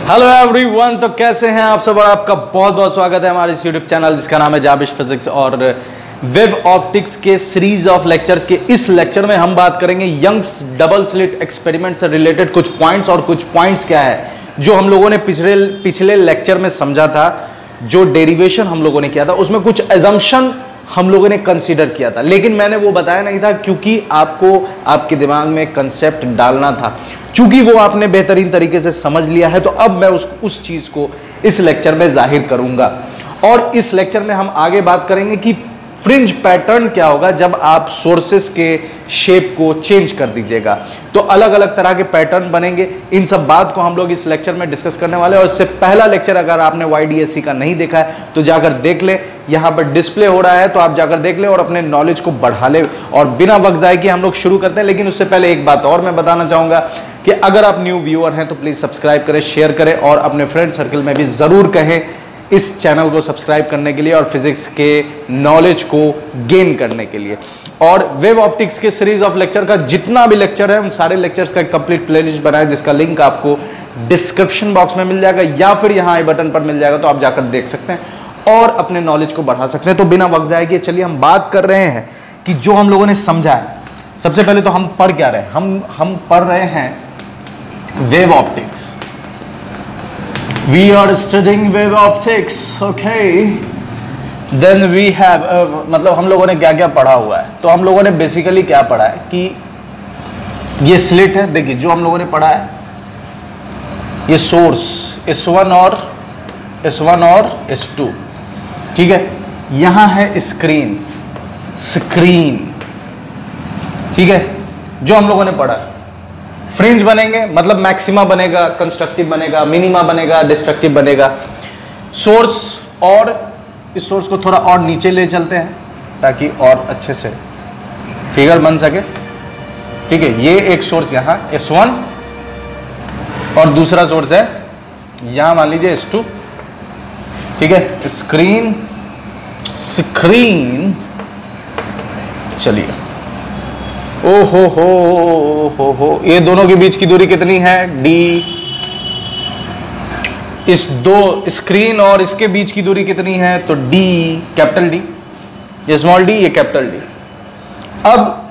Hello everyone, तो कैसे हैं आप सब। और आपका बहुत बहुत स्वागत है हमारे इस यूट्यूब चैनल जिसका नाम है जाबिश फिजिक्स और वेव ऑप्टिक्स के सीरीज ऑफ लेक्चर्स के इस लेक्चर में हम बात करेंगे यंग्स डबल स्लिट एक्सपेरिमेंट से रिलेटेड कुछ पॉइंट्स। और कुछ पॉइंट्स क्या है जो हम लोगों ने पिछले लेक्चर में समझा था, जो डेरिवेशन हम लोगों ने किया था उसमें कुछ एजम्पशन हम लोगों ने कंसीडर किया था, लेकिन मैंने वो बताया नहीं था क्योंकि आपको आपके दिमाग में कंसेप्ट डालना था। चूंकि वो आपने बेहतरीन तरीके से समझ लिया है तो अब मैं उस चीज को इस लेक्चर में जाहिर करूंगा। और इस लेक्चर में हम आगे बात करेंगे कि फ्रिंज पैटर्न क्या होगा जब आप सोर्सेस के शेप को चेंज कर दीजिएगा, तो अलग अलग तरह के पैटर्न बनेंगे। इन सब बात को हम लोग इस लेक्चर में डिस्कस करने वाले हैं। और इससे पहला लेक्चर अगर आपने YDSC का नहीं देखा है तो जाकर देख ले, यहां पर डिस्प्ले हो रहा है, तो आप जाकर देख ले और अपने नॉलेज को बढ़ा ले। और बिना वक्त जाए कि हम लोग शुरू करते हैं, लेकिन उससे पहले एक बात और मैं बताना चाहूंगा कि अगर आप न्यू व्यूअर हैं तो प्लीज सब्सक्राइब करें, शेयर करें और अपने फ्रेंड सर्कल में भी जरूर कहें इस चैनल को सब्सक्राइब करने के लिए और फिजिक्स के नॉलेज को गेन करने के लिए। और वेव ऑप्टिक्स के सीरीज ऑफ लेक्चर का जितना भी लेक्चर है उन सारे लेक्चर्स का कंप्लीट प्लेलिस्ट बना है जिसका लिंक आपको डिस्क्रिप्शन बॉक्स में मिल जाएगा या फिर यहाँ आई बटन पर मिल जाएगा, तो आप जाकर देख सकते हैं और अपने नॉलेज को बढ़ा सकते हैं। तो बिना वक्त जाए कि चलिए हम बात कर रहे हैं कि जो हम लोगों ने समझा है। सबसे पहले तो हम पढ़ क्या रहे हैं, हम पढ़ रहे हैं wave optics. We are studying wave optics, okay? Then we have मतलब हम लोगों ने क्या क्या पढ़ा हुआ है। तो हम लोगों ने बेसिकली क्या पढ़ा है कि ये स्लिट है। देखिए जो हम लोगों ने पढ़ा है, ये सोर्स S1 और S2, ठीक है। यहां है स्क्रीन, ठीक है, जो हम लोगों ने पढ़ा है। फ्रिंज बनेंगे मतलब मैक्सिमा बनेगा, कंस्ट्रक्टिव बनेगा, मिनिमा बनेगा, डिस्ट्रक्टिव बनेगा। सोर्स, और इस सोर्स को थोड़ा और नीचे ले चलते हैं ताकि और अच्छे से फिगर बन सके, ठीक है। ये एक सोर्स यहाँ S1 और दूसरा सोर्स है यहाँ मान लीजिए S2, ठीक है। स्क्रीन, चलिए, ओ हो, ये दोनों के बीच की दूरी कितनी है? D। इस दो स्क्रीन और इसके बीच की दूरी कितनी है? तो D, कैपिटल D, ये स्मॉल d, ये कैपिटल D। अब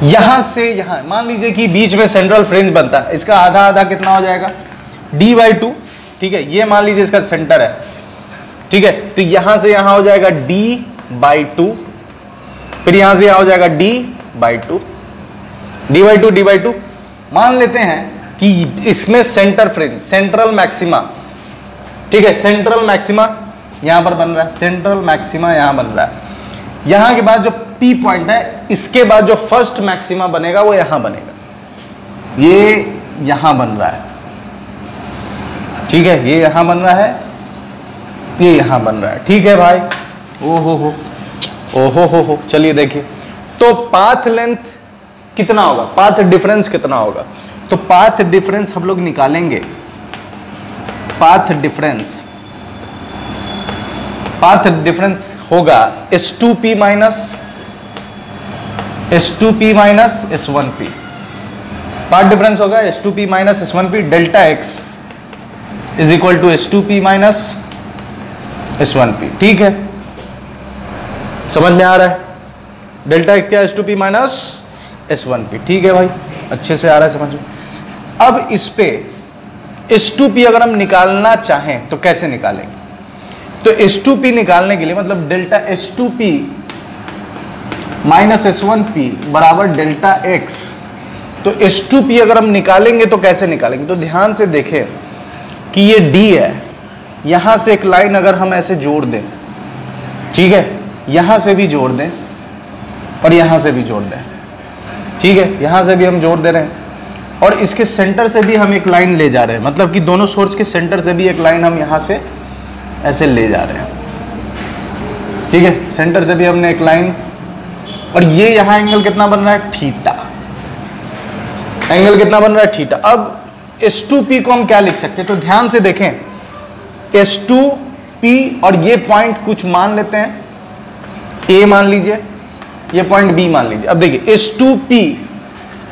यहां से यहां मान लीजिए कि बीच में सेंट्रल फ्रिंज बनता है, इसका आधा आधा कितना हो जाएगा? D/2, ठीक है। ये मान लीजिए इसका सेंटर है, ठीक है। तो यहां से यहां हो जाएगा D/2, फिर यहां से यहां हो जाएगा D/2, D/2। मान लेते हैं कि इसमें सेंटर फ्रिंज, सेंट्रल मैक्सिमा, ठीक है, सेंट्रल मैक्सिमा यहां पर बन रहा है, सेंट्रल मैक्सिमा यहां बन रहा है। यहां के बाद जो P पॉइंट है, इसके बाद जो फर्स्ट मैक्सिमा बनेगा वो यहां बनेगा, ये यहां बन रहा है, ठीक है। ये यहां बन रहा है, ये यहां बन रहा है, ठीक है भाई। ओहो, चलिए देखिए, तो पाथ लेंथ कितना होगा, पाथ डिफरेंस कितना होगा? तो पाथ डिफरेंस हम लोग निकालेंगे। पाथ डिफरेंस होगा S2P minus S1P। Path difference होगा S2P minus S1P। Delta X is equal to S2P minus S1P, ठीक है। समझ में आ रहा है? डेल्टा X क्या है? S2P माइनस S1P, ठीक है भाई, अच्छे से आ रहा है समझ में। अब इस पे S2P अगर हम निकालना चाहें तो कैसे निकालेंगे? तो S2P निकालने के लिए मतलब डेल्टा S2P माइनस S1P बराबर डेल्टा X। तो S2P अगर हम निकालेंगे तो कैसे निकालेंगे? तो ध्यान से देखें कि ये D है, यहां से एक लाइन अगर हम ऐसे जोड़ दें, ठीक है, यहां से भी जोड़ दें और यहां से भी जोड़ दें, ठीक है, यहां से भी हम जोड़ दे रहे हैं और इसके सेंटर से भी हम एक लाइन ले जा रहे हैं, मतलब कि दोनों सोर्स के सेंटर से भी एक लाइन हम यहां से ऐसे ले जा रहे हैं, ठीक है। सेंटर से भी हमने एक लाइन, और ये यहां एंगल कितना बन रहा है? थीटा। एंगल कितना बन रहा है? थीटा। अब S2P को हम क्या लिख सकते हैं? तो ध्यान से देखें, S2P और ये पॉइंट कुछ मान लेते हैं, A मान लीजिए, ये पॉइंट B मान लीजिए। अब देखिए S2P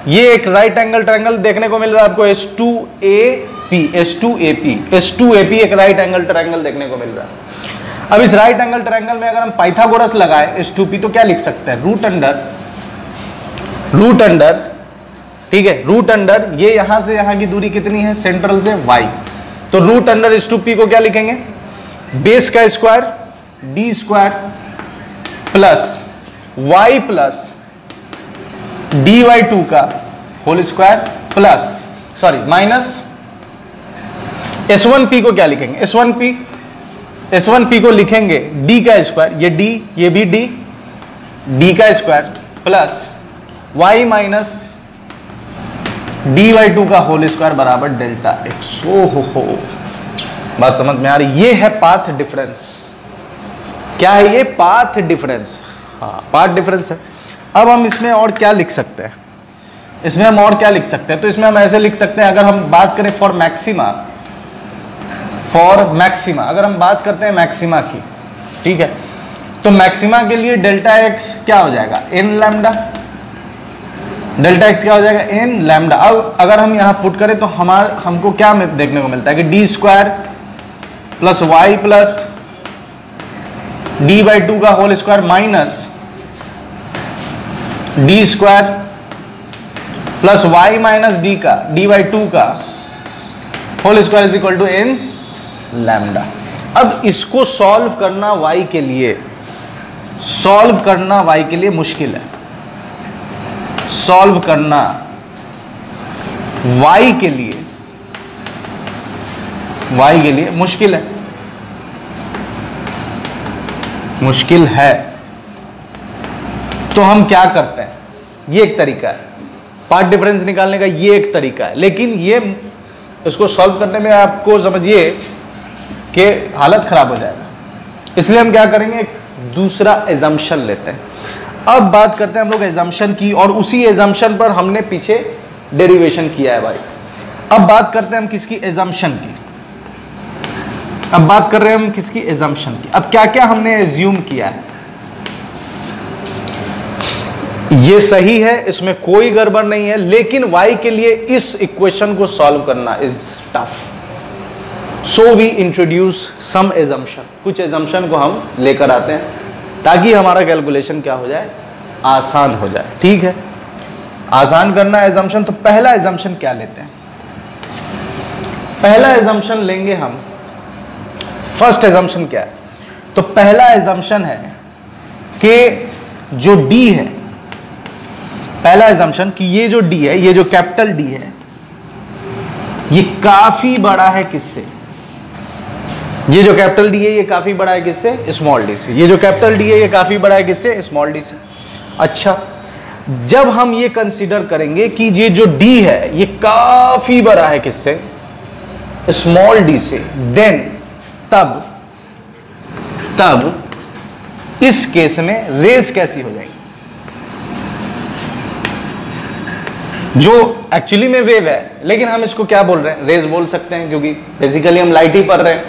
ये एक राइट एंगल ट्रायंगल देखने को मिल रहा है आपको, S2AP P H2AP, H2AP एक राइट एंगल ट्रायंगल देखने को मिल रहा है। अब इस राइट एंगल ट्रायंगल में अगर हम पाइथागोरस लगाए H2P तो क्या लिख सकते हैं, रूट अंडर, ठीक है, रूट अंडर, ये यहां से यहां की दूरी कितनी है सेंट्रल से y, तो रूट अंडर H2P को क्या लिखेंगे, बेस का square d square plus y plus dy2 का whole square plus sorry minus S1P को क्या लिखेंगे, S1P को लिखेंगे d का स्क्वायर, ये d, ये भी d का square plus y minus dy2 का होल स्क्वायर बराबर डेल्टा x। हो बात समझ में आ रही, ये है पाथ डिफरेंस। क्या है ये, पाथ डिफरेंस, हाँ पाथ डिफरेंस है। अब हम इसमें और क्या लिख सकते हैं, इसमें हम और क्या लिख सकते हैं, तो इसमें हम ऐसे लिख सकते हैं, अगर हम बात करें फॉर मैक्सिमा, अगर हम बात करते हैं मैक्सिमा की, ठीक है, तो मैक्सिमा के लिए डेल्टा एक्स क्या हो जाएगा, एन लैम्डा, डेल्टा एक्स क्या हो जाएगा, एन लैम्डा। अब अगर हम यहां पुट करें तो हमको क्या देखने को मिलता है कि D square plus Y plus dy2 का whole square minus D square plus Y minus D का dy2 का whole square is equal to N lambda. अब इसको सॉल्व करना y के लिए, मुश्किल है, सॉल्व करना y के लिए मुश्किल है, तो हम क्या करते हैं, ये एक तरीका है पार्ट डिफरेंस निकालने का, ये एक तरीका है, लेकिन ये इसको सॉल्व करने में आपको समझिए कि हालत खराब हो जाएगा, इसलिए हम क्या करेंगे, दूसरा एजम्पशन लेते हैं। अब बात करते हैं हम लोग एजम्पशन की, और उसी एजम्पशन पर हमने पीछे डेरिवेशन किया है भाई। अब बात करते हैं हम किसकी, एजम्पशन की। अब बात कर रहे हैं हम किसकी, एजम्पशन की। अब क्या क्या हमने एज्यूम किया है, ये सही है, इसमें कोई गड़बड़ नहीं है, लेकिन y के लिए इस इक्वेशन को सॉल्व करना is tough, so we introduce some assumption, कुछ एजम्पशन को हम लेकर आते हैं ताकि हमारा कैलकुलेशन क्या हो जाए, आसान हो जाए। ठीक है, आसान करना है एजम्पशन, तो पहला एजम्पशन क्या लेते हैं, पहला एजम्पशन लेंगे हम, फर्स्ट एजम्पशन क्या है, तो पहला एजम्पशन है कि जो d है, पहला एजम्पशन कि ये जो d है, ये जो कैपिटल D है, ये काफी बड़ा है किससे, ये जो कैपिटल D है ये काफी बड़ा है किससे, स्मॉल d से, ये जो कैपिटल D है ये काफी बड़ा है किससे, स्मॉल d से। अच्छा, जब हम ये कंसीडर करेंगे कि ये जो d है ये काफी बड़ा है किससे, स्मॉल d से, देन तब इस केस में रेज कैसी हो जाएगी, जो एक्चुअली में वेव है, लेकिन हम इसको क्या बोल रहे हैं, रेज बोल सकते हैं, क्योंकि बेसिकली हम लाइट ही पढ़ रहे हैं,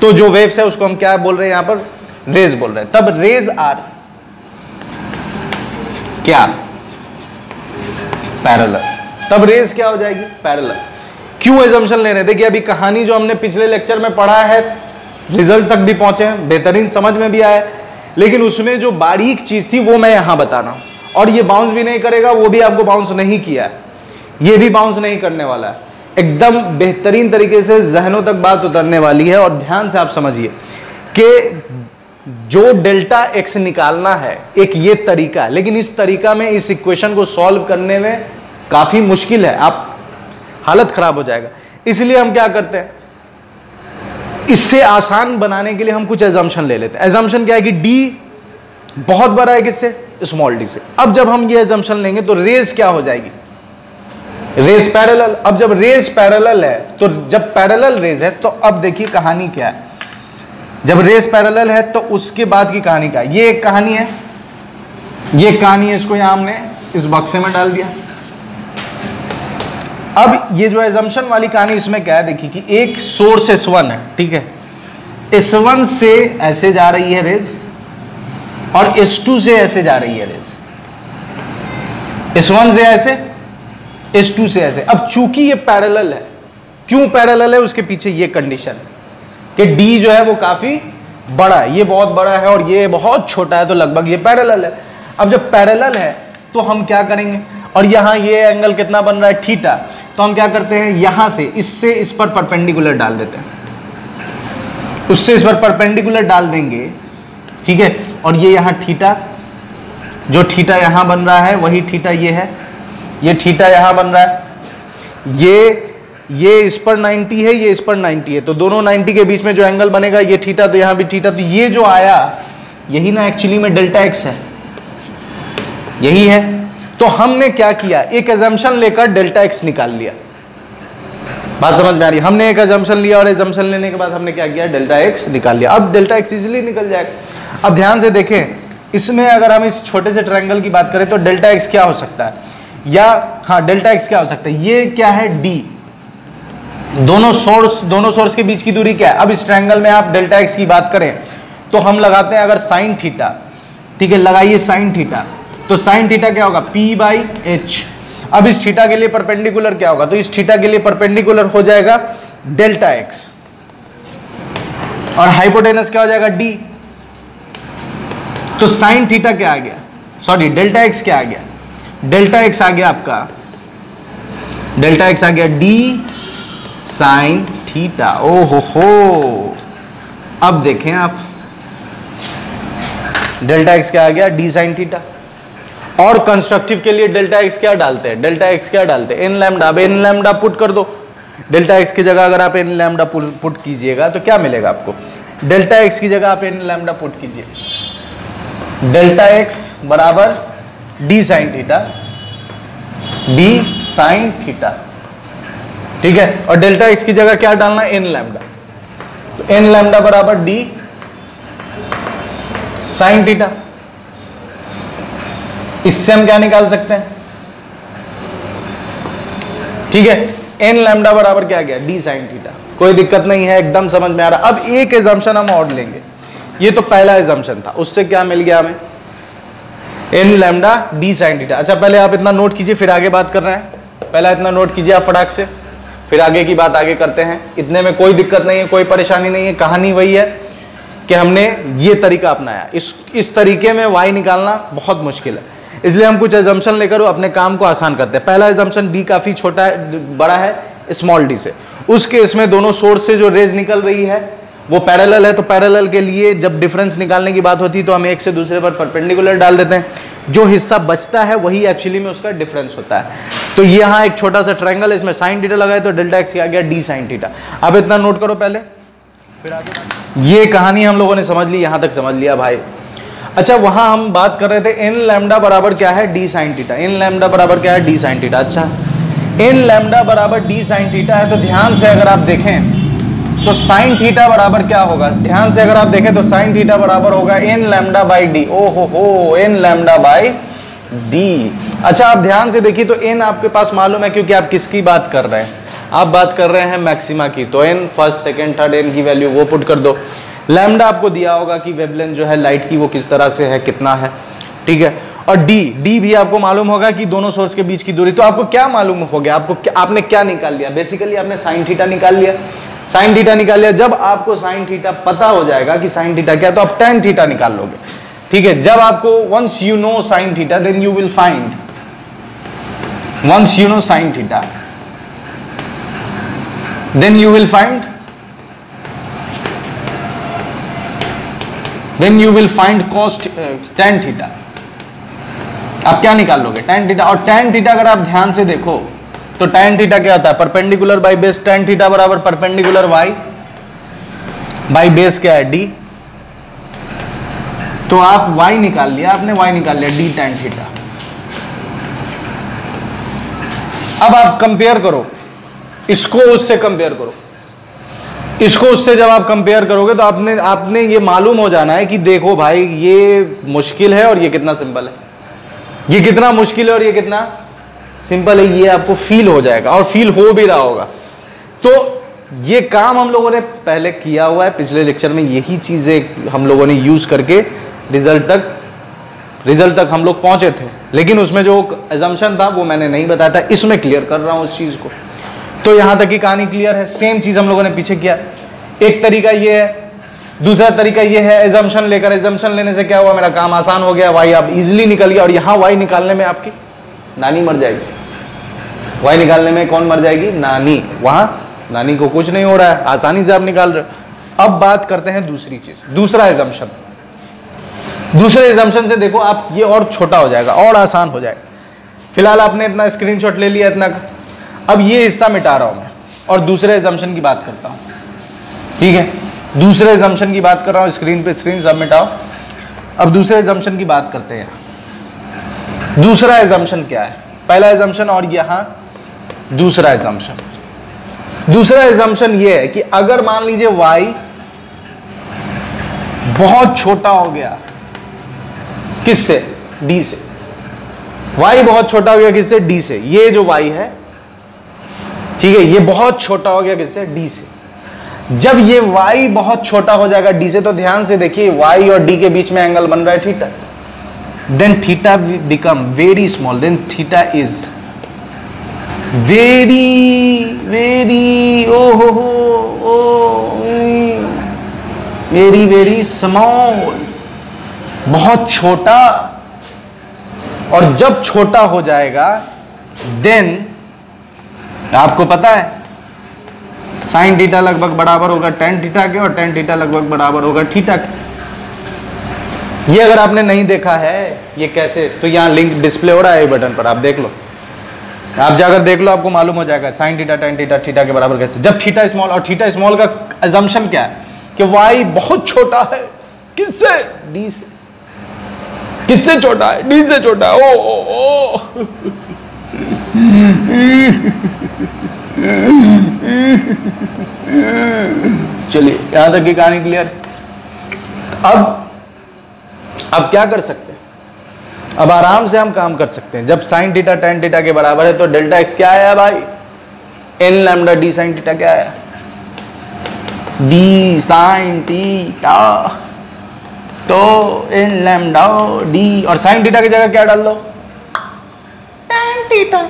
तो जो वेव्स है उसको हम क्या बोल रहे हैं, यहां पर रेज बोल रहे हैं। तब रेज आर क्या, पैरेलल, तब रेज क्या हो जाएगी, पैरेलल। क्यों एजम्पशन ले रहे हैं, देखिए अभी कहानी जो हमने पिछले लेक्चर में पढ़ा है, रिजल्ट तक भी पहुंचे हैं, बेहतरीन समझ में भी आया, लेकिन उसमें जो बारीक चीज थी वो मैं यहां बताना हूं, और ये बाउंस भी नहीं करेगा, वो भी आपको बाउंस नहीं किया है, ये भी बाउंस नहीं करने वाला है, एकदम बेहतरीन तरीके से जहनों तक बात उतरने वाली है। और ध्यान से आप समझिए कि जो डेल्टा एक्स निकालना है एक ये तरीका है, लेकिन इस तरीका में इस इक्वेशन को सॉल्व करने में काफी मुश्किल है, आप हालत खराब हो जाएगा। इसलिए हम क्या करते हैं, इससे आसान बनाने के लिए हम कुछ एजम्पशन ले लेते हैं। एजम्पशन क्या है कि d बहुत बड़ा है किससे, स्मॉल d से। अब जब हम ये एजम्पशन लेंगे तो रेज क्या हो जाएगी, रेज पैरेलल। अब जब रेज पैरेलल है, तो जब पैरेलल रेज है तो अब देखिए कहानी क्या है, जब रेज पैरेलल है तो उसके बाद की कहानी क्या है, ये एक कहानी है, ये कहानी है, इसको यहां हमने इस बक्से में डाल दिया। अब ये जो एजम्पशन वाली कहानी, इसमें क्या है देखिए कि एक सोर्स S1 है, ठीक है, S1 से ऐसे जा रही है रेज, और S2 से ऐसे जा रही है रेज, S1 से ऐसे, S2 से ऐसे। अब चूंकि ये पैरेलल है, क्यों पैरेलल है, उसके पीछे ये कंडीशन कि डी जो है वो काफी बड़ा है, ये बहुत बड़ा है और ये बहुत छोटा है, तो लगभग ये पैरेलल है। अब जब पैरेलल है तो हम क्या करेंगे, और यहां ये एंगल कितना बन रहा है, थीटा, तो हम क्या करते हैं, यहां से इससे इस पर परपेंडिकुलर डाल देते हैं, उससे इस पर परपेंडिकुलर डाल देंगे, ठीक है। और ये यहां थीटा, जो थीटा यहां बन रहा है वही थीटा ये है, ये थीटा यहां बन रहा है, ये इस पर 90 है, ये इस पर 90 है, तो दोनों 90 के बीच में जो एंगल बनेगा ये थीटा, तो यहां भी थीटा, तो ये जो आया यही ना एक्चुअली में डेल्टा एक्स है, यही है। तो हमने क्या किया, एक एजम्पशन लेकर डेल्टा एक्स निकाल लिया। बात समझ में आ रही है, हमने एक एजम्पशन लिया और एजम्पशन लेने के बाद हमने क्या किया, डेल्टा एक्स निकाल लिया। अब डेल्टा एक्स इजीली निकल जाएगा। अब ध्यान से देखें, इसमें अगर हम इस छोटे से ट्रायंगल की बात करें तो डेल्टा एक्स क्या हो सकता है, या हाँ डेल्टा एक्स क्या हो सकता है, ये क्या है, डी, दोनों सोर्स के बीच की दूरी क्या है। अब इस ट्रायंगल में आप डेल्टा एक्स की बात करें तो हम लगाते हैं अगर साइन थीटा, ठीक है, लगाइए साइन थीटा, तो साइन थीटा क्या होगा, पी बाई एच। अब इस थीटा के लिए परपेंडिकुलर क्या होगा, तो इस थीटा के लिए परपेंडिकुलर हो जाएगा डेल्टा एक्स, और हाइपोटेनस क्या हो जाएगा, डी। तो साइन थीटा क्या आ गया, सॉरी डेल्टा एक्स क्या आ गया, डेल्टा एक्स आ गया आपका, डेल्टा एक्स आ गया डी साइन थीटा। ओ हो, अब देखें आप, डेल्टा एक्स क्या आ गया, डी साइन थीटा। और कंस्ट्रक्टिव के लिए डेल्टा एक्स क्या डालते हैं, डेल्टा एक्स क्या डालते हैं, एन लैम्डा। अब एन लैम्डा पुट कर दो, डेल्टा एक्स की जगह अगर आप एन लैम्डा पुट कीजिएगा तो क्या मिलेगा आपको, डेल्टा एक्स की जगह आप एन लैम्डा पुट कीजिए, डेल्टा एक्स बराबर D sine theta, D sine theta, ठीक है। और डेल्टा एक्स की जगह क्या डालना है, एन लैम्डा, तो एन लैम्डा बराबर डी साइन थीटा। इससे हम क्या निकाल सकते हैं, ठीक है, एन लैम्डा बराबर क्या गया, डी साइन थीटा। कोई दिक्कत नहीं है, एकदम समझ में आ रहा। अब एक एजम्पशन हम और लेंगे, ये तो पहला एजम्पशन था, उससे क्या मिल गया हमें, N lambda D sine theta. अच्छा पहले आप इतना नोट कीजिए, फिर आगे बात कर रहे हैं, पहला इतना नोट कीजिए आप फटाक से, फिर आगे की बात आगे करते हैं। इतने में कोई दिक्कत नहीं है, कोई परेशानी नहीं है, कहानी वही है कि हमने ये तरीका अपनाया। इस तरीके में y निकालना बहुत मुश्किल है, इसलिए हम कुछ एजम्पशन लेकर अपने काम को आसान करते हैं। पहला एजम्पशन b काफी छोटा है, बड़ा है स्मॉल d से, उस केस में दोनों सोर्स से जो रेज निकल रही है वो पैरेलल है, तो पैरेलल के लिए जब डिफरेंस निकालने की बात होती है तो हम एक से दूसरे पर परपेंडिकुलर डाल देते हैं, जो हिस्सा बचता है वही एक्चुअली में उसका डिफरेंस होता है। तो यहाँ एक छोटा सा ट्रायंगल, इसमें साइन थीटा लगाए तो डेल्टा एक्स आ गया डी साइन थीटा। अब इतना नोट करो पहले, फिर आगे ये कहानी हम लोगों ने समझ ली, यहां तक समझ लिया भाई। अच्छा वहां हम बात कर रहे थे एन लैम्डा बराबर क्या है, D sine theta, N lambda बराबर क्या है, डी साइन थीटा। अच्छा एन लैम्डा बराबर डी साइन थीटा है, तो ध्यान से अगर आप देखें तो साइन थीटा बराबर क्या होगा, ध्यान से अगर आप देखें तो साइन थीटा बराबर होगा एन लैम्डा बाई डी। ओ हो, एन लैम्डा बाई डी। अच्छा आप ध्यान से देखिए, तो एन आपके पास मालूम है क्योंकि आप किसकी बात कर रहे हैं, आप बात कर रहे हैं मैक्सिमा की, तो N first second third N की वैल्यू वो पुट कर दो। लैम्डा आपको दिया होगा कि वेवलेंथ जो है लाइट की वो किस तरह से है, कितना है, ठीक है। और डी भी आपको मालूम होगा कि दोनों सोर्स के बीच की दूरी। तो आपको क्या मालूम हो गया, आपने क्या निकाल लिया, बेसिकली आपने साइन थीटा निकाल लिया, साइन थीटा निकाल लिया। जब आपको साइन थीटा पता हो जाएगा कि साइन थीटा क्या, तो आप टेन थीटा निकाल लोगे, ठीक है। जब आपको once you know sine theta then you will find, once you know sine theta then you will find cos tan theta. आप क्या निकाल लोगे, tan थीटा। और tan थीटा अगर आप ध्यान से देखो तो tan थीटा क्या होता है, perpendicular by base, tan theta बराबर परपेंडिकुलर y बाई बेस क्या है, d। तो आप y निकाल लिया, आपने y निकाल लिया d tan थीटा। अब आप कंपेयर करो, इसको उससे कंपेयर करो, इसको उससे जब आप कंपेयर करोगे तो आपने ये मालूम हो जाना है कि देखो भाई ये मुश्किल है और ये कितना सिंपल है, ये कितना मुश्किल है और ये कितना सिंपल है, ये आपको फील हो जाएगा और फील हो भी रहा होगा। तो ये काम हम लोगों ने पहले किया हुआ है, पिछले लेक्चर में यही चीजें हम लोगों ने यूज करके रिजल्ट तक हम लोग पहुंचे थे, लेकिन उसमें जो एजम्पशन था वो मैंने नहीं बताया था, इसमें क्लियर कर रहा हूं उस चीज को। तो यहां तक की कहानी क्लियर है। सेम चीज हम लोगों ने पीछे किया। एक तरीका ये है, दूसरा तरीका ये है एजम्पशन लेकर। एजम्पशन लेने से क्या हुआ, मेरा काम आसान हो गया, वाई अब इजीली निकल गया। और यहां वाई निकालने में आपकी नानी मर जाएगी। वाई निकालने में कौन मर जाएगी, नानी। वहां नानी को कुछ नहीं हो रहा है, आसानी से आप निकाल रहे हो। अब बात करते हैं दूसरी चीज, दूसरा एजम्पशन। दूसरे एजम्पशन से देखो आप, ये और छोटा हो जाएगा और आसान हो जाएगा। फिलहाल आपने इतना स्क्रीनशॉट ले लिया, इतना। अब ये हिस्सा मिटा रहा हूं मैं और दूसरे एजम्पशन की बात करता हूं, ठीक है। दूसरे एजम्पशन की बात कर रहा हूं, स्क्रीन पे स्क्रीन सब मिटाओ। अब दूसरे एजम्पशन की बात करते हैं। दूसरा एजम्पशन क्या है, पहला एजम्पशन और यहां दूसरा एजम्पशन। दूसरा एजम्पशन ये है कि अगर मान लीजिए y बहुत छोटा हो गया, किससे, d से। y बहुत छोटा हो गया किससे, d से। ये जो y है, ठीक है, ये बहुत छोटा हो गया किससे, d से। जब ये y बहुत छोटा हो जाएगा d से, तो ध्यान से देखिए y और d के बीच में एंगल बन रहा है theta. Then theta become very small, then theta is very very small, बहुत छोटा। और जब छोटा हो जाएगा देन आपको पता है साइन थीटा लगभग बराबर होगा टेन थीटा के, और टेन थीटा लगभग बराबर होगा थीटा के। ये अगर आपने नहीं देखा है ये कैसे, तो यहां लिंक डिस्प्ले हो रहा है बटन पर, आप देख लो, आप जाकर देख लो, आपको मालूम हो जाएगा sine theta tan theta theta के बराबर कैसे। जब थीटा स्मॉल, और थीटा स्मॉल का अजम्पशन क्या है कि y बहुत छोटा है, किससे, d से। किससे छोटा है, d से छोटा है। ओ चलिए यहां तक की कहानी क्लियर। अब क्या कर सकते हैं, अब आराम से हम काम कर सकते हैं। जब साइन थीटा टेन थीटा के बराबर है तो डेल्टा एक्स क्या आया भाई, n lambda D sine theta क्या आया, डी साइन थीटा। तो एन लैम्डा डी, और साइन थीटा की जगह क्या डाल दो, टेन थीटा।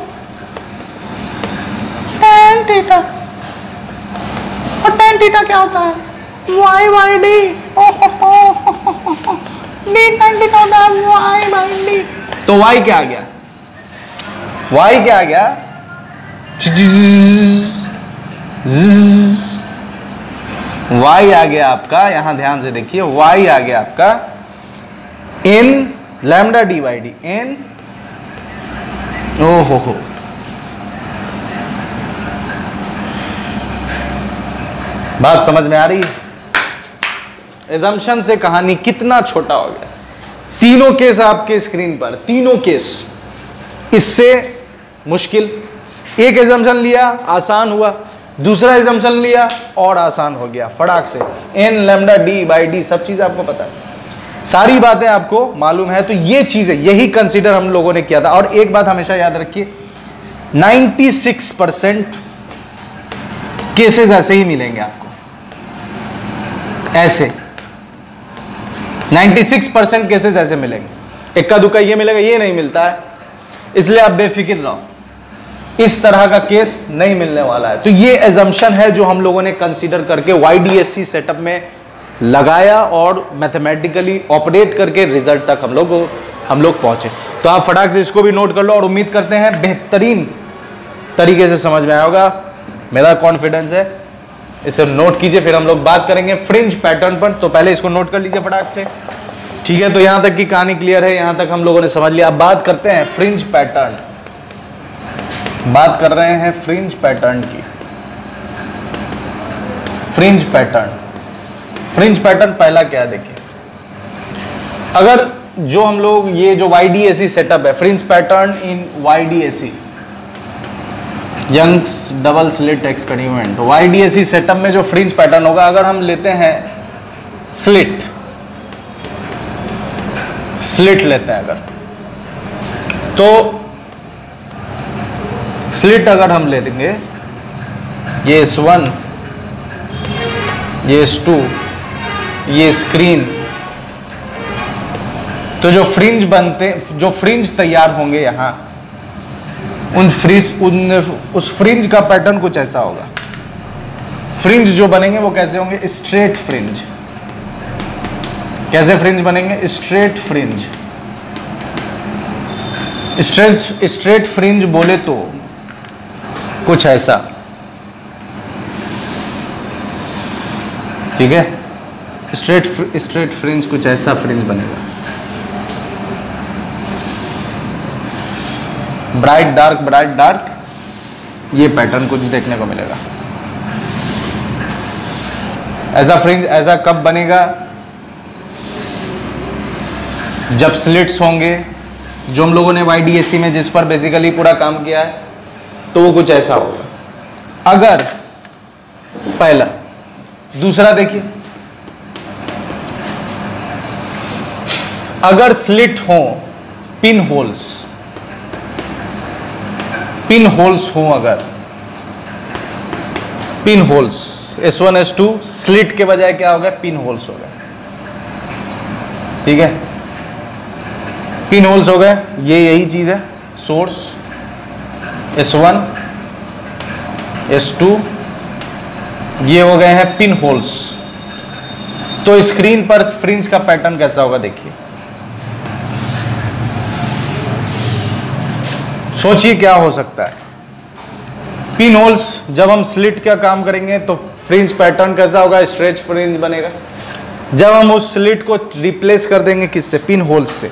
टेन थीटा, और टेन थीटा क्या होता है, y by d. D tan theta होता है वाई बाई डी। तो वाई क्या आ गया, वाई क्या आ गया, वाई आ गया आपका, यहां ध्यान से देखिए, वाई आ गया आपका n lambda d by d. N ओ हो, बात समझ में आ रही है। एजम्पशन से कहानी कितना छोटा हो गया। तीनों केस आपके स्क्रीन पर, तीनों केस इससे मुश्किल। एक एजम्पशन लिया आसान हुआ, दूसरा एजम्पशन लिया और आसान हो गया फटाक से। N lambda d by d सब चीज आपको पता है, सारी बातें आपको मालूम है। तो ये चीज है, यही कंसीडर हम लोगों ने किया था। और एक बात हमेशा याद रखिए, 96% केसेस ऐसे ही मिलेंगे आपको, ऐसे 96% केसेस ऐसे मिलेंगे। इक्का दुक्का ये मिलेगा, ये नहीं मिलता है, इसलिए आप बेफिक्र रहो, इस तरह का केस नहीं मिलने वाला है। तो ये एजम्पशन है जो हम लोगों ने कंसीडर करके YDSC सेटअप में लगाया और मैथमेटिकली ऑपरेट करके रिजल्ट तक हम लोग पहुंचे। तो आप फटाक से इसको भी नोट कर लो, और उम्मीद करते हैं बेहतरीन तरीके से समझ में आया होगा, मेरा कॉन्फिडेंस है। इसे नोट कीजिए, फिर हम लोग बात करेंगे फ्रिंज पैटर्न पर। तो पहले इसको नोट कर लीजिए फटाक से, ठीक है। तो यहां तक की कहानी क्लियर है, यहां तक हम लोगों ने समझ लिया। अब बात करते हैं फ्रिंज पैटर्न, बात कर रहे हैं फ्रिंज पैटर्न की। फ्रिंज पैटर्न, फ्रिंज पैटर्न पहला क्या है देखिए, अगर जो हम लोग ये जो YDSC सेटअप है, fringe pattern in YDSC, Young's double slit experiment, YDSC setup में जो फ्रिंज पैटर्न होगा, अगर हम लेते हैं स्लिट लेते हैं अगर, तो स्लिट अगर हम ले देंगे, ये S1, ये S2, ये स्क्रीन, तो जो फ्रिंज बनते, जो फ्रिंज तैयार होंगे यहां उस फ्रिंज का पैटर्न कुछ ऐसा होगा। फ्रिंज जो बनेंगे वो कैसे होंगे? Straight fringe. कैसे फ्रिंज बनेंगे? Straight fringe. स्ट्रेट फ्रिंज बोले तो कुछ ऐसा, ठीक है। स्ट्रेट फ्रिंज कुछ ऐसा फ्रिंज बनेगा। ब्राइट डार्क ये पैटर्न कुछ देखने को मिलेगा। ऐसा फ्रिंज ऐसा कब बनेगा? जब स्लिट्स होंगे, जो हम लोगों ने YDAC में जिस पर बेसिकली पूरा काम किया है, तो वो कुछ ऐसा होगा। अगर पहला, दूसरा देखिए, अगर स्लिट हो, पिन होल्स हो, अगर pin holes, S1 S2 slit के बजाय क्या हो गया? पिन होल्स हो गए, ठीक है। पिन होल्स हो गए, ये यही चीज है। सोर्स S1 S2 ये हो गए हैं पिन होल्स। तो स्क्रीन पर फ्रिंज का पैटर्न कैसा होगा देखिए, सोचिए क्या हो सकता है। पिन होल्स, जब हम स्लिट का काम करेंगे तो फ्रिंज पैटर्न कैसा होगा? स्ट्रेच फ्रिंज बनेगा। जब हम उस स्लिट को रिप्लेस कर देंगे किससे? पिन होल्स से।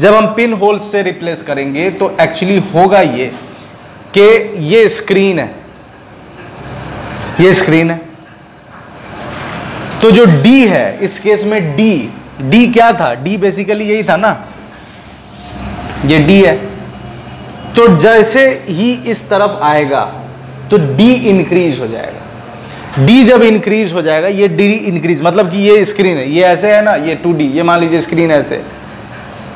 जब हम पिन होल्स से रिप्लेस करेंगे तो एक्चुअली होगा ये कि ये स्क्रीन है, ये स्क्रीन है। तो जो D है इस केस में D क्या था? D बेसिकली यही था ना, ये D है। तो जैसे ही इस तरफ आएगा तो D इंक्रीज हो जाएगा। D जब इंक्रीज हो जाएगा, ये D इंक्रीज मतलब कि ये स्क्रीन है, ये ऐसे है ना, ये 2D, ये मान लीजिए स्क्रीन ऐसे।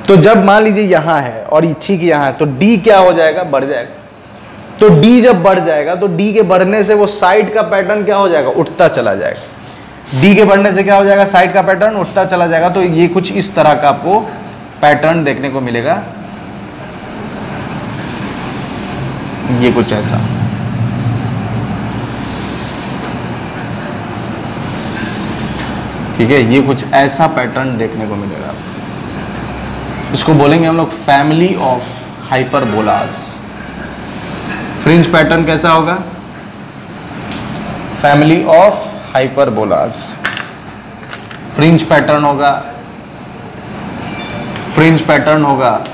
तो जब मान लीजिए यहां है और ठीक यहां है, तो D क्या हो जाएगा? बढ़ जाएगा। तो D जब बढ़ जाएगा तो D के बढ़ने से वो साइड का पैटर्न क्या हो जाएगा? उठता चला जाएगा। D के बढ़ने से क्या हो जाएगा? साइड का पैटर्न उठता चला जाएगा। तो ये कुछ इस तरह का आपको पैटर्न देखने को मिलेगा, ये कुछ ऐसा। ठीक है, ये कुछ ऐसा पैटर्न देखने को मिलेगा। इसको बोलेंगे हम लोग family of hyperbolas. Fringe pattern कैसा होगा? Family of hyperbolas. Fringe pattern होगा, फ्रिंज पैटर्न होगा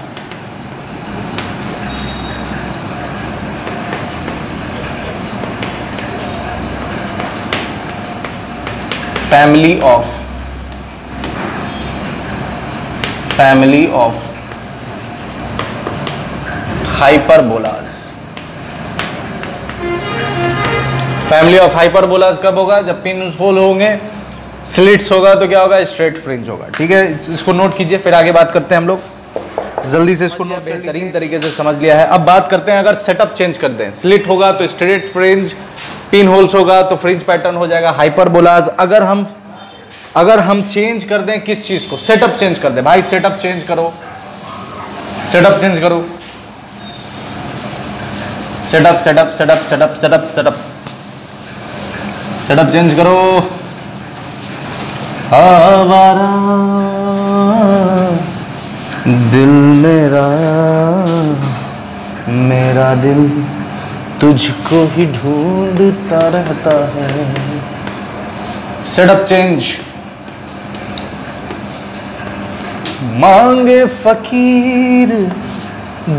family of hyperbolas. Family of hyperbolas कब होगा? जब पिन होल होंगे, स्लिट्स होगा तो क्या होगा? स्ट्रेट फ्रिंज होगा। ठीक है, इसको नोट कीजिए, फिर आगे बात करते हैं हम लोग। जल्दी से इसको नोट, बेहतरीन तरीके से समझ लिया है। अब बात करते हैं, अगर सेटअप चेंज कर दें, स्लिट होगा तो स्ट्रेट फ्रिंज, पिन होल्स होगा तो फ्रिंज पैटर्न हो जाएगा हाइपरबोलास। अगर हम चेंज कर दें किस चीज को? सेटअप चेंज कर दें। भाई सेटअप चेंज करो, सेटअप चेंज करो, setup setup setup setup setup setup setup change करो। आवारा दिल मेरा, मेरा दिल तुझको ही ढूंढता रहता है। Setup change. मांगे फकीर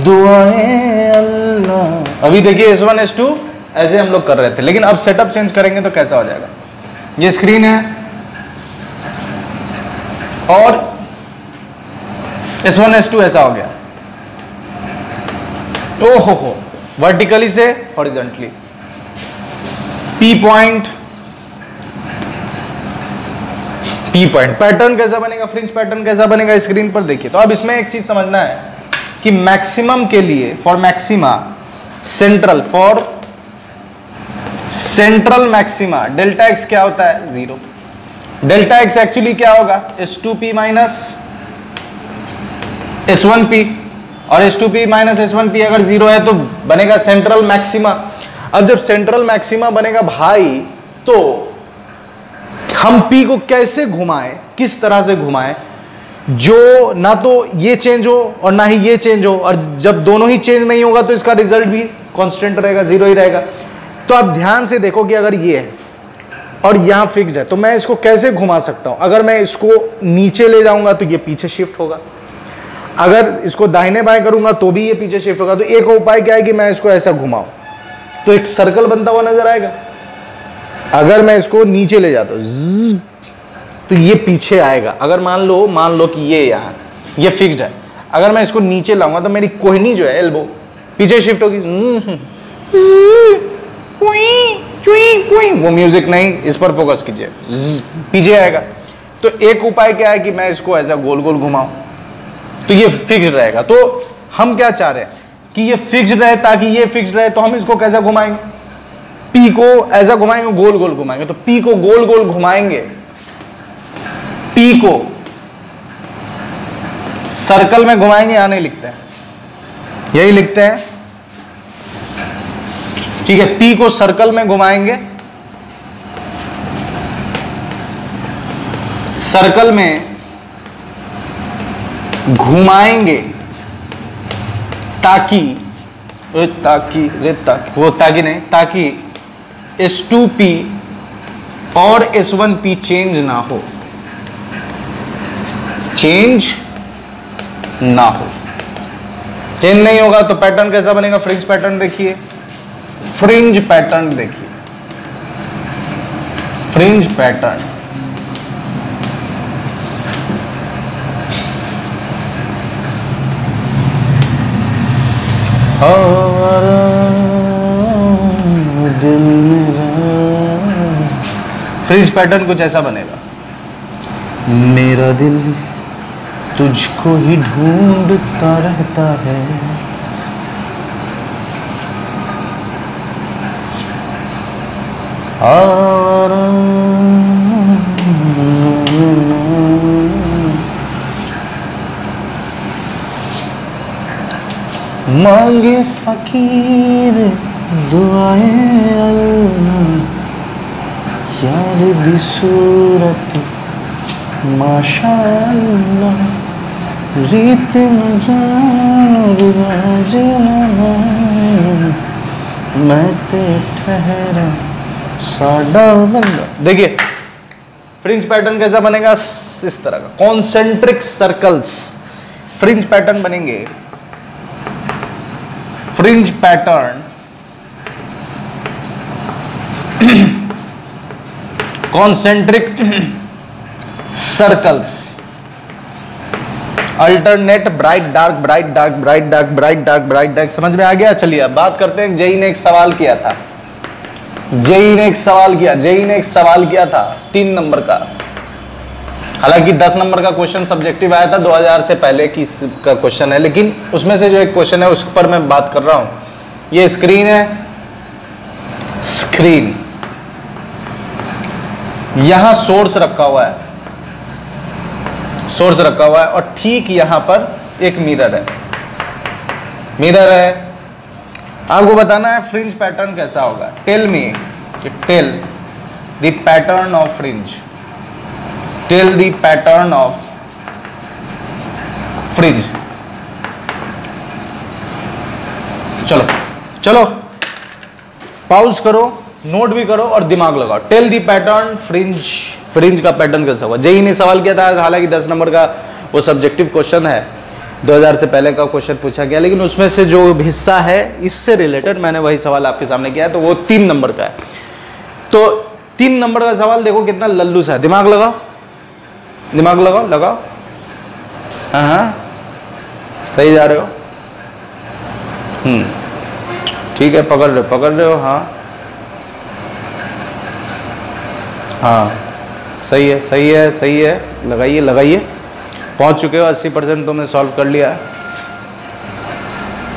दुआएं अल्लाह। अभी देखिए S1 S2 ऐसे हम लोग कर रहे थे, लेकिन अब सेटअप चेंज करेंगे तो कैसा हो जाएगा? ये स्क्रीन है और S1 S2 ऐसा हो गया। ओहो, वर्टिकली से हॉरिजॉन्टली। P पॉइंट पैटर्न कैसा बनेगा? फ्रिंज पैटर्न कैसा बनेगा स्क्रीन पर देखिए। तो अब इसमें एक चीज समझना है कि मैक्सिमम के लिए, for maxima, central maxima, delta x क्या होता है? 0। डेल्टा एक्स एक्चुअली क्या होगा? S2P minus S1P। और S2P माइनस S1P अगर 0 है तो बनेगा सेंट्रल मैक्सिमा। अब जब सेंट्रल मैक्सिमा बनेगा भाई, तो हम P को कैसे घुमाएं, किस तरह से घुमाएं जो ना तो ये चेंज हो और ना ही ये चेंज हो, और जब दोनों ही चेंज नहीं होगा तो इसका रिजल्ट भी कांस्टेंट रहेगा, 0 ही रहेगा। तो आप ध्यान से देखो कि अगर ये है और यहां फिक्स्ड है तो मैं इसको कैसे घुमा सकता हूं। अगर मैं इसको नीचे ले जाऊंगा तो ये पीछे शिफ्ट होगा, अगर इसको दाहिने बाएं करूंगा तो भी ये पीछे शिफ्ट होगा। तो एक उपाय क्या है कि मैं इसको ऐसा घुमाऊं तो एक सर्कल बनता हुआ नजर आएगा। अगर मैं इसको नीचे ले जाता हूं तो ये पीछे आएगा। अगर मान लो कि ये यहां ये फिक्स्ड है, अगर मैं इसको नीचे लाऊंगा तो मेरी कोहनी जो है एल्बो पीछे शिफ्ट होगी। वो म्यूजिक नहीं, इस पर फोकस कीजिए, पीछे आएगा। तो एक उपाय क्या है कि मैं इसको ऐसा गोल गोल घुमाऊं तो ये फिक्स्ड रहेगा। तो हम क्या चाह रहे हैं कि ये फिक्स्ड रहे ताकि ये फिक्स्ड रहे। तो हम इसको कैसा घुमाएंगे, पी को ऐसा घुमाएंगे, गोल गोल घुमाएंगे। तो पी को गोल गोल घुमाएंगे, पी को सर्कल में घुमाएंगे, यहां नहीं लिखते हैं, यही लिखते हैं, ठीक है। पी को सर्कल में घुमाएंगे, सर्कल में घुमाएंगे ताकि S2P और S1P चेंज ना हो, चेंज नहीं होगा तो पैटर्न कैसा बनेगा, फ्रिंज पैटर्न देखिए, फ्रिंज पैटर्न देखिए, फ्रिंज पैटर्न दिल मेरा, फ्रिंज पैटर्न कुछ ऐसा बनेगा, मेरा दिल तुझको ही ढूंढता रहता है, मांगे फकीर दुआएं अल्लाह, यार दी सूरत माशाअल्लाह, रीत न जान रिवाज न मैं ते ठहरा साडा बंदा। देखिए फ्रिंज पैटर्न कैसा बनेगा, इस तरह का कॉन्सेंट्रिक सर्कल्स फ्रिंज पैटर्न बनेंगे। Fringe pattern concentric circles, alternate bright dark, bright dark, bright dark, bright dark, bright dark. समझ में आ गया। चलिए अब बात करते हैं, जेई ने एक सवाल किया था, जेई ने एक सवाल किया था 3 नंबर का। हालांकि 10 नंबर का क्वेश्चन सब्जेक्टिव आया था 2000 से पहले की का क्वेश्चन है, लेकिन उसमें से जो एक क्वेश्चन है उस पर मैं बात कर रहा हूं। ये स्क्रीन है, स्क्रीन, यहां सोर्स रखा हुआ है, सोर्स रखा हुआ है, और ठीक यहां पर एक मिरर है, मिरर है। आपको बताना है फ्रिंज पैटर्न कैसा होगा। Tell me, tell the pattern of fringe, tell the pattern of fringe. चलो चलो पॉज करो, नोट भी करो और दिमाग लगाओ। Tell the pattern fringe, fringe का पैटर्न कैसा होगा। जेई ने सवाल किया था, हालांकि 10 नंबर का वो सब्जेक्टिव क्वेश्चन है, 2000 से पहले का क्वेश्चन पूछा गया, लेकिन उसमें से जो हिस्सा है इससे रिलेटेड मैंने वही सवाल आपके सामने किया है, तो वो 3 नंबर का है। तो 3 नंबर का सवाल देखो कितना लल्लू सा है। दिमाग लगाओ, दिमाग लगाओ, लगाओ। हाँ हाँ सही जा रहे हो, ठीक है, पकड़ रहे हो, हाँ हाँ सही है, सही है, सही है, लगाइए लगाइए। पहुंच चुके हो 80% तुमने सॉल्व कर लिया है,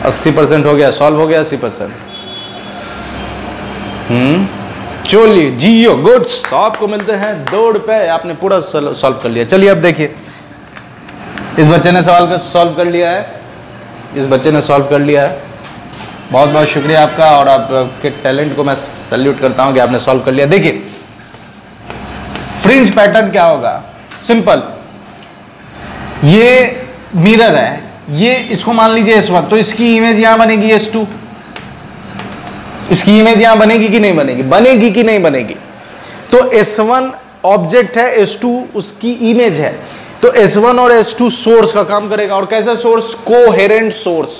80% हो गया, सॉल्व हो गया 80%। चलिए जियो, गुड। आपको मिलते हैं 2 रुपए, आपने पूरा सॉल्व कर लिया। चलिए अब देखिए, इस बच्चे ने सवाल का सॉल्व कर लिया है, इस बच्चे ने सॉल्व कर लिया है, बहुत बहुत शुक्रिया आपका, और आपके टैलेंट को मैं सैल्यूट करता हूं कि आपने सॉल्व कर लिया। देखिए फ्रिंज पैटर्न क्या होगा, सिंपल, ये मिरर है, ये इसको मान लीजिए S1, तो इसकी इमेज यहां बनेगी S2, इसकी इमेज यहां बनेगी कि नहीं बनेगी, बनेगी कि नहीं बनेगी। तो S1 ऑब्जेक्ट है, S2 उसकी इमेज है, तो S1 और S2 सोर्स का काम करेगा। और कैसा सोर्स, कोहेरेंट सोर्स।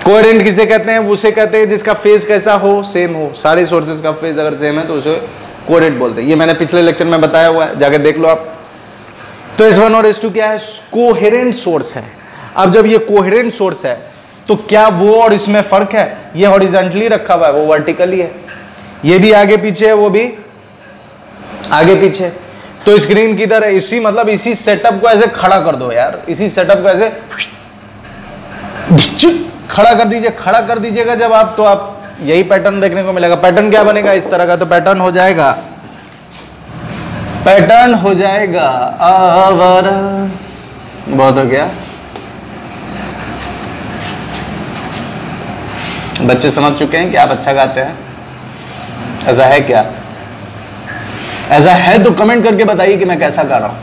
कोहेरेंट किसे कहते हैं, उसे कहते हैं जिसका फेज कैसा हो, सेम हो। सारे सोर्सेज का फेज अगर सेम है तो उसे कोहेरेंट बोलते हैं, ये मैंने पिछले लेक्चर में बताया हुआ है, जाके देख लो आप। तो S1 और S2 क्या है, कोहेरेंट सोर्स है। अब जब ये कोहेरेंट सोर्स है तो क्या वो और इसमें फर्क है, ये हॉरिजॉन्टली रखा हुआ है, वो वर्टिकली है, ये भी आगे पीछे है, वो भी आगे पीछे। तो स्क्रीन की तरह इसी मतलब इसी सेटअप को ऐसे खड़ा कर दो यार, इसी सेटअप को ऐसे खड़ा कर दीजिए, खड़ा कर दीजिएगा जब आप, तो आप यही पैटर्न देखने को मिलेगा। पैटर्न क्या बनेगा, इस तरह का। तो पैटर्न हो जाएगा, पैटर्न हो जाएगा आवारा। बहुत हो गया, बच्चे समझ चुके हैं कि आप अच्छा गाते हैं, ऐसा है क्या? ऐसा है तो कमेंट करके बताइए कि मैं कैसा गा रहा हूं।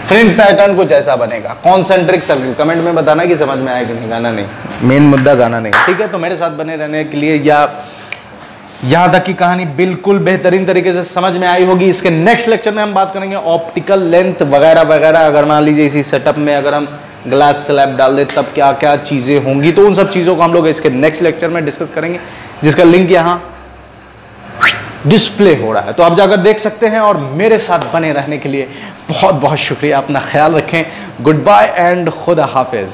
फ्रिंज पैटर्न कुछ ऐसा बनेगा, कॉन्सेंट्रिक सर्कल। कमेंट में बताना कि समझ में आया कि नहीं, गाना नहीं, मेन मुद्दा गाना नहीं, ठीक है। तो मेरे साथ बने रहने के लिए, या यहां तक की कहानी बिल्कुल बेहतरीन तरीके से समझ में आई होगी। इसके नेक्स्ट लेक्चर में हम बात करेंगे ऑप्टिकल लेंथ वगैरह वगैरह। अगर मान लीजिए इसी सेटअप में अगर हम ग्लास स्लैब डाल दे तब क्या क्या चीजें होंगी, तो उन सब चीजों को हम लोग इसके नेक्स्ट लेक्चर में डिस्कस करेंगे, जिसका लिंक यहां डिस्प्ले हो रहा है, तो आप जाकर देख सकते हैं। और मेरे साथ बने रहने के लिए बहुत बहुत शुक्रिया, अपना ख्याल रखें, गुड बाय एंड खुदा हाफिज।